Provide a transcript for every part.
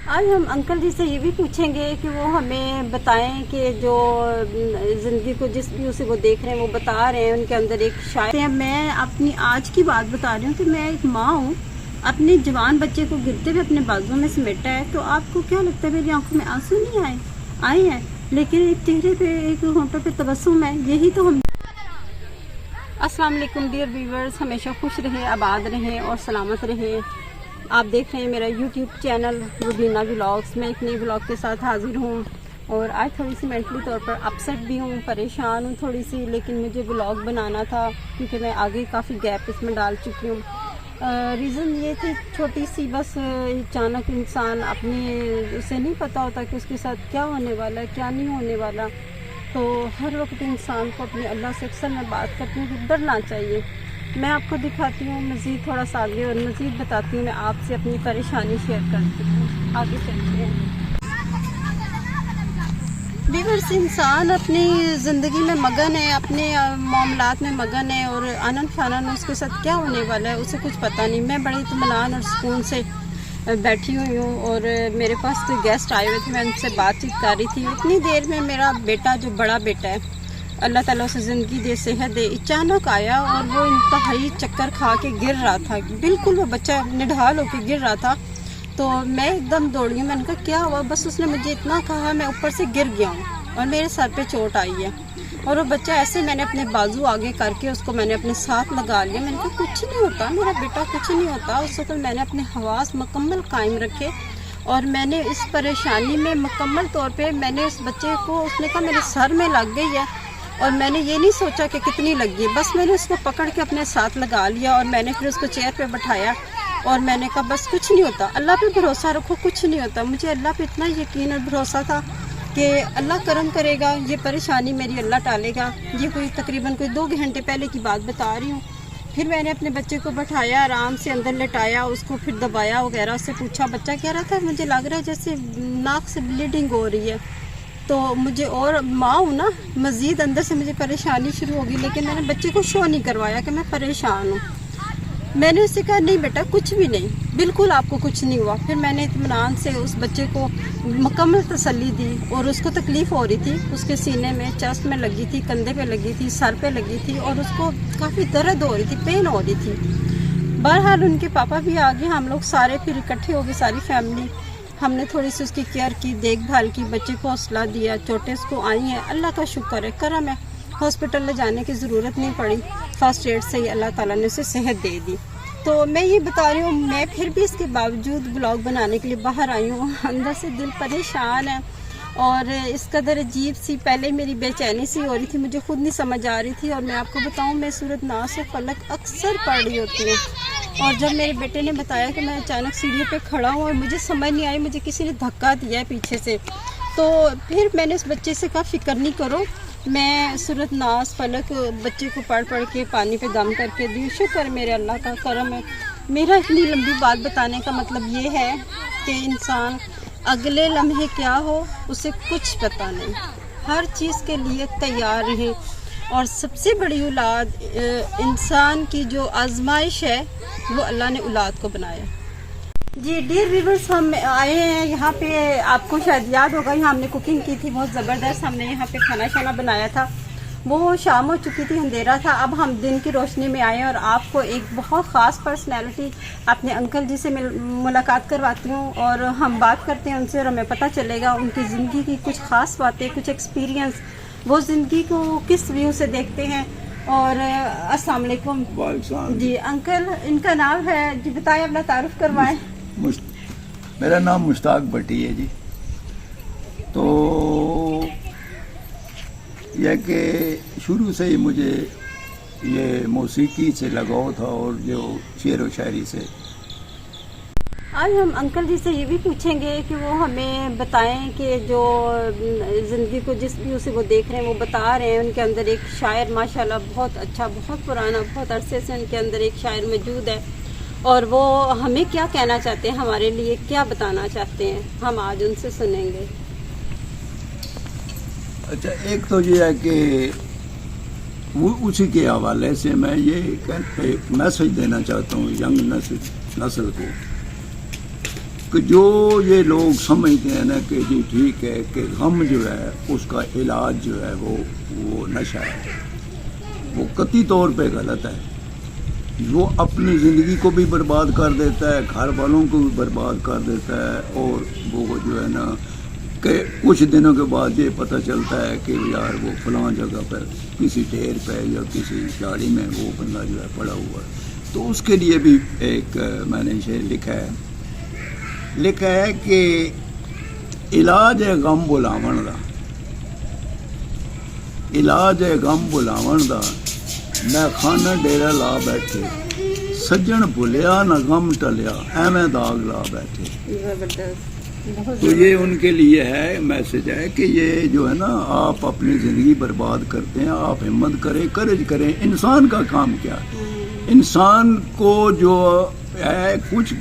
आज हम अंकल जी से ये भी पूछेंगे कि वो हमें बताएं कि जो ज़िंदगी को जिस व्यू से वो देख रहे हैं, वो बता रहे हैं, उनके अंदर एक शायद। मैं अपनी आज की बात बता रही हूँ कि मैं एक माँ हूँ, अपने जवान बच्चे को गिरते हुए अपने बाजू में समेटा है। तो आपको क्या लगता है मेरी आंखों में आंसू नहीं आए हैं, लेकिन एक चेहरे पे, एक होंठों पे तबस्सुम है। यही तो हम। अस्सलाम वालेकुम डियर व्यूअर्स, हमेशा खुश रहें, आबाद रहें और सलामत रहें। आप देख रहे हैं मेरा यूट्यूब चैनल रुबीना व्लॉग्स। मैं एक नए व्लॉग के साथ हाजिर हूँ और आज थोड़ी सी मेंटली तौर पर अपसेट भी हूँ, परेशान हूँ थोड़ी सी, लेकिन मुझे व्लॉग बनाना था क्योंकि मैं आगे काफ़ी गैप इसमें डाल चुकी हूँ। रीज़न ये थी छोटी सी, बस अचानक इंसान अपने उसे नहीं पता होता कि उसके साथ क्या होने वाला है, क्या नहीं होने वाला। तो हर वक्त इंसान को अपने अल्लाह से अक्सर मैं बात करती हूँ कि डरना चाहिए। मैं आपको दिखाती हूँ मज़ीद थोड़ा सा आगे और मज़ीद बताती हूँ, मैं आपसे अपनी परेशानी शेयर करती हूँ। आगे चलते हैं। व्यूअर्स, इंसान अपनी ज़िंदगी में मगन है, अपने मामलात में मगन है और आनन फानन उसके साथ क्या होने वाला है उसे कुछ पता नहीं। मैं बड़े इत्मीनान और सुकून से बैठी हुई हूँ और मेरे पास कोई गेस्ट आए हुए थे, मैं उनसे बातचीत कर रही थी। इतनी देर में मेरा बेटा, जो बड़ा बेटा है, अल्लाह ताला उसे ज़िंदगी दे, सेहत दे, अचानक आया और वो इंतहाई चक्कर खा के गिर रहा था। बिल्कुल वो बच्चा निढाल होकर गिर रहा था। तो मैं एकदम दौड़ी हूँ, मैंने कहा क्या हुआ? बस उसने मुझे इतना कहा, मैं ऊपर से गिर गया हूँ और मेरे सर पे चोट आई है। और वो बच्चा ऐसे, मैंने अपने बाजू आगे करके उसको मैंने अपने साथ लगा लिया। मैंने कहा कुछ नहीं होता मेरा बेटा, कुछ नहीं होता। उस वक्त मैंने अपने हवास मुकम्मल कायम रखे और मैंने इस परेशानी में मुकम्मल तौर पे मैंने उस बच्चे को, उसने कहा मेरे सर में लग गई है और मैंने ये नहीं सोचा कि कितनी लगी है, बस मैंने उसको पकड़ के अपने साथ लगा लिया और मैंने फिर उसको चेयर पे बैठाया और मैंने कहा बस कुछ नहीं होता, अल्लाह पे भरोसा रखो, कुछ नहीं होता। मुझे अल्लाह पे इतना यकीन और भरोसा था कि अल्लाह करम करेगा, ये परेशानी मेरी अल्लाह टालेगा। ये कोई तकरीबन 2 घंटे पहले की बात बता रही हूँ। फिर मैंने अपने बच्चे को बैठाया, आराम से अंदर लेटाया, उसको फिर दबाया वगैरह, उससे पूछा। बच्चा कह रहा था मुझे लग रहा है जैसे नाक से ब्लीडिंग हो रही है। तो मुझे, और माँ हूँ ना, मज़ीद अंदर से मुझे परेशानी शुरू होगी, लेकिन मैंने बच्चे को शो नहीं करवाया कि मैं परेशान हूँ। मैंने उससे कहा नहीं बेटा कुछ भी नहीं, बिल्कुल आपको कुछ नहीं हुआ। फिर मैंने इत्मीनान से उस बच्चे को मुकम्मल तसल्ली दी और उसको तकलीफ़ हो रही थी, उसके सीने में, चेस्ट में लगी थी, कंधे पे लगी थी, सर पे लगी थी और उसको काफ़ी दर्द हो रही थी, पेन हो रही थी। बहरहाल उनके पापा भी आ गए, हम लोग सारे फिर इकट्ठे हो गए, सारी फैमिली। हमने थोड़ी सी उसकी केयर की, देखभाल की, बच्चे को हौसला दिया, चोटें उसको आई हैं, अल्लाह का शुक्र है, करम है, हॉस्पिटल ले जाने की ज़रूरत नहीं पड़ी। फर्स्ट एड से ही अल्लाह ताला ने उसे सेहत दे दी। तो मैं ये बता रही हूँ, मैं फिर भी इसके बावजूद ब्लॉग बनाने के लिए बाहर आई हूँ। अंदर से दिल परेशान है और इस कदर अजीब सी, पहले मेरी बेचैनी सी हो रही थी, मुझे खुद नहीं समझ आ रही थी। और मैं आपको बताऊँ, मैं सूरत नास और फलक अक्सर पढ़ रही होती हूँ और जब मेरे बेटे ने बताया कि मैं अचानक सीढ़ियों पे खड़ा हूँ और मुझे समझ नहीं आई, मुझे किसी ने धक्का दिया है पीछे से, तो फिर मैंने उस बच्चे से कहा फ़िक्र नहीं करो, मैं सूरत नास फलक बच्चे को पढ़ के पानी पे दम करके दी। शुक्र मेरे अल्लाह का, करम है। मेरा इतनी लंबी बात बताने का मतलब ये है कि इंसान अगले लम्हे क्या हो उसे कुछ पता नहीं, हर चीज़ के लिए तैयार रहे। और सबसे बड़ी औलाद इंसान की जो आजमाइश है वो अल्लाह ने औलाद को बनाया। जी डियर व्यूअर्स, हम आए हैं यहाँ पे, आपको शायद याद होगा, यहाँ हमने कुकिंग की थी बहुत ज़बरदस्त। हमने यहाँ पे खाना शाना बनाया था, वो शाम हो चुकी थी, अंधेरा था। अब हम दिन की रोशनी में आए और आपको एक बहुत ख़ास पर्सनैलिटी, अपने अंकल जी से मुलाकात करवाती हूँ और हम बात करते हैं उनसे और हमें पता चलेगा उनकी ज़िंदगी की कुछ ख़ास बातें, कुछ एक्सपीरियंस, वो ज़िंदगी को किस व्यू से देखते हैं। और अस्सलाम वालेकुम जी अंकल, इनका नाम है जी, बताएं, अपना तारुफ करवाएं। मेरा नाम मुश्ताक भट्टी है जी। तो यह कि शुरू से ही मुझे ये मौसीकी से लगाव था और जो शेर व शायरी से। आज हम अंकल जी से ये भी पूछेंगे कि वो हमें बताएं कि जो ज़िंदगी को जिस व्यू से वो देख रहे हैं, वो बता रहे हैं। उनके अंदर एक शायर माशाल्लाह बहुत अच्छा, बहुत पुराना, बहुत अरसे से उनके अंदर एक शायर मौजूद है और वो हमें क्या कहना चाहते हैं, हमारे लिए क्या बताना चाहते हैं, हम आज उनसे सुनेंगे। अच्छा, एक तो ये है कि वो उसी के हवाले से मैं ये मैसेज देना चाहता हूँ यंग नस्ल को کہ جو یہ لوگ سمجھتے ہیں نا کہ جی ٹھیک ہے کہ غم جو ہے اس کا علاج جو ہے وہ نشہ ہے، وہ قطعی طور پہ غلط ہے. وہ اپنی زندگی کو بھی برباد کر دیتا ہے، گھر والوں کو بھی برباد کر دیتا ہے، اور وہ جو ہے نا کہ کچھ دنوں کے بعد یہ پتہ چلتا ہے کہ یار وہ فلاں جگہ پر کسی ڈھیر پہ یا کسی جھاڑی میں وہ بندہ جو ہے پڑا ہوا ہے. تو اس کے لیے بھی ایک میں نے شعر لکھا ہے کہ علاج ہے غم بلاون دا، علاج ہے غم بلاون دا، میں خانہ ڈیرا لا بیٹھے، سجن بھولیا نہ غم ٹلیا، ایویں داغ لا بیٹھے. تو یہ ان کے لیے ہے میسج ہے کہ یہ جو ہے نا آپ اپنی زندگی برباد کرتے ہیں، آپ ہمت کریں، کرج کریں. انسان کا کام کیا ہے؟ انسان کو جو ہے کچھ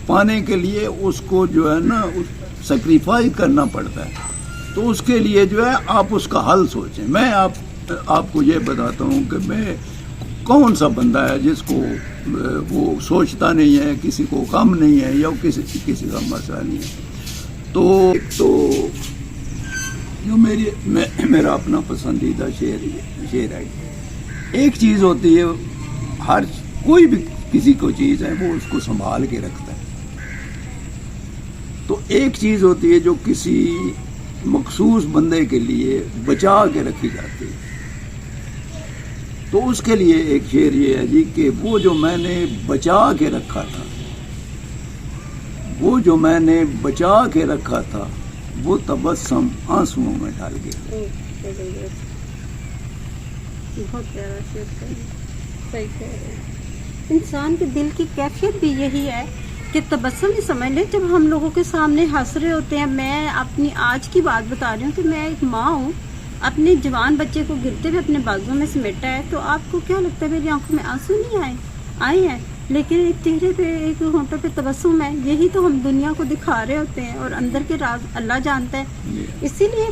پانے کے لیے اس کو جو ہے نا سیکریفائز کرنا پڑتا ہے. تو اس کے لیے جو ہے آپ اس کا حل سوچیں. میں آپ کو یہ بتاتا ہوں کہ میں کون سا بندہ ہے جس کو وہ سوچتا نہیں ہے، کسی کو غم نہیں ہے یا کسی کا مسئلہ نہیں ہے. تو جو میرا اپنا پسندیدہ شعر ہے. ایک چیز ہوتی ہے، ہر کوئی بھی کسی کو چیز ہے وہ اس کو سنبھال کے رکھتا ہے. تو ایک چیز ہوتی ہے جو کسی مخصوص بندے کے لیے بچا کے رکھی جاتی ہے. تو اس کے لیے ایک شعر یہ ہے جی کہ وہ جو میں نے بچا کے رکھا تھا، وہ جو میں نے بچا کے رکھا تھا، وہ تبسم آنسوؤں میں ڈال گیا. بہت پیارا شعر ہے، صحیح کہہ رہے ہیں. انسان کے دل کی کیفیت بھی یہی ہے کہ تبسم ہی سمجھ لیں. جب ہم لوگوں کے سامنے ہنس رہے ہوتے ہیں، میں اپنی آج کی بات بتا رہی ہوں کہ میں ایک ماں ہوں، اپنے جوان بچے کو گرتے ہوئے اپنے بازوں میں سمیٹا ہے، تو آپ کو کیا لگتا ہے میری آنکھوں میں آنسو نہیں آئے ہیں، لیکن ایک چہرے پہ، ایک ہونٹوں پہ تبسم ہے. یہی تو ہم دنیا کو دکھا رہے ہوتے ہیں، اور اندر کے راز اللہ جانتا ہے. اسی لیے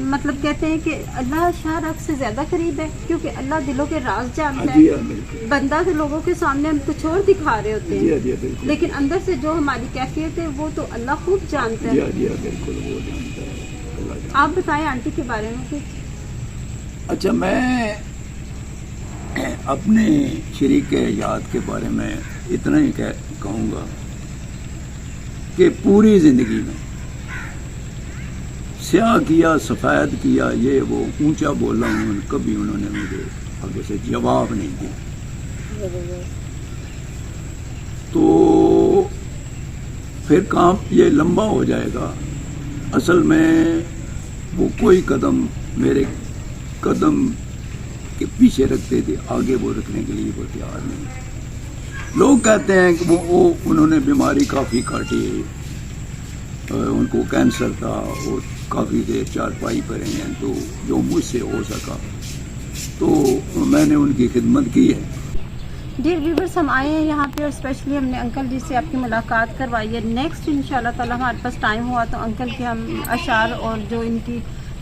مطلب کہتے ہیں کہ اللہ شاہ رب سے زیادہ قریب ہے، کیونکہ اللہ دلوں کے راز جانتا ہے. بندہ کے لوگوں کے سامنے ہم کچھ اور دکھا رہے ہوتے ہیں، لیکن اندر سے جو ہماری کیفیت ہے وہ تو اللہ خوب جانتا ہے. آپ بتائیں آنٹی کے بارے میں کچھ. اچھا، میں اپنے شریک حیات کے بارے میں اتنا ہی کہوں گا کہ پوری زندگی میں سیاہ کیا، سفید کیا، یہ وہ اونچا بولا ہوں، کبھی انہوں نے مجھے آگے سے جواب نہیں دیا. تو پھر کام یہ لمبا ہو جائے گا. اصل میں وہ کوئی قدم میرے قدم کے پیچھے رکھتے تھے، آگے وہ رکھنے کے لیے وہ تیار نہیں. لوگ کہتے ہیں کہ وہ انہوں نے بیماری کافی کاٹی، ان کو کینسر تھا اور کافی دیر چارپائی پر ہیں. تو جو مجھ سے ہو سکا تو میں نے ان کی خدمت کی ہے. ڈیئر ویورس، ہم آئے ہیں یہاں پہ اور اسپیشلی ہم نے انکل جی سے آپ کی ملاقات کروائی ہے. نیکسٹ انشاءاللہ تعالی ہمارے پاس ٹائم ہوا تو انکل کے ہم اشعار اور جو ان کی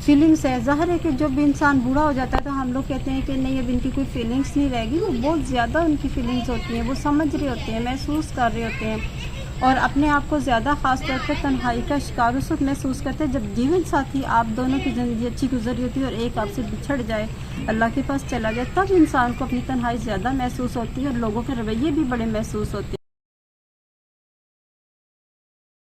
فیلنگس ہے، ظاہر ہے کہ جب بھی انسان بوڑھا ہو جاتا ہے تو ہم لوگ کہتے ہیں کہ نہیں اب ان کی کوئی فیلنگس نہیں رہے گی. وہ بہت زیادہ ان کی فیلنگس ہوتی ہیں، وہ سمجھ رہے ہوتے ہیں، محسوس کر رہے ہوتے ہیں، اور اپنے آپ کو زیادہ خاص طور پر تنہائی کا شکار اس وقت محسوس کرتے ہیں جب جیون ساتھی آپ دونوں کی زندگی اچھی گزری ہوتی ہے اور ایک آپ سے بچھڑ جائے، اللہ کے پاس چلا جائے، تب انسان کو اپنی تنہائی زیادہ محسوس ہوتی ہے اور لوگوں کے رویے بھی بڑے محسوس ہوتے ہیں.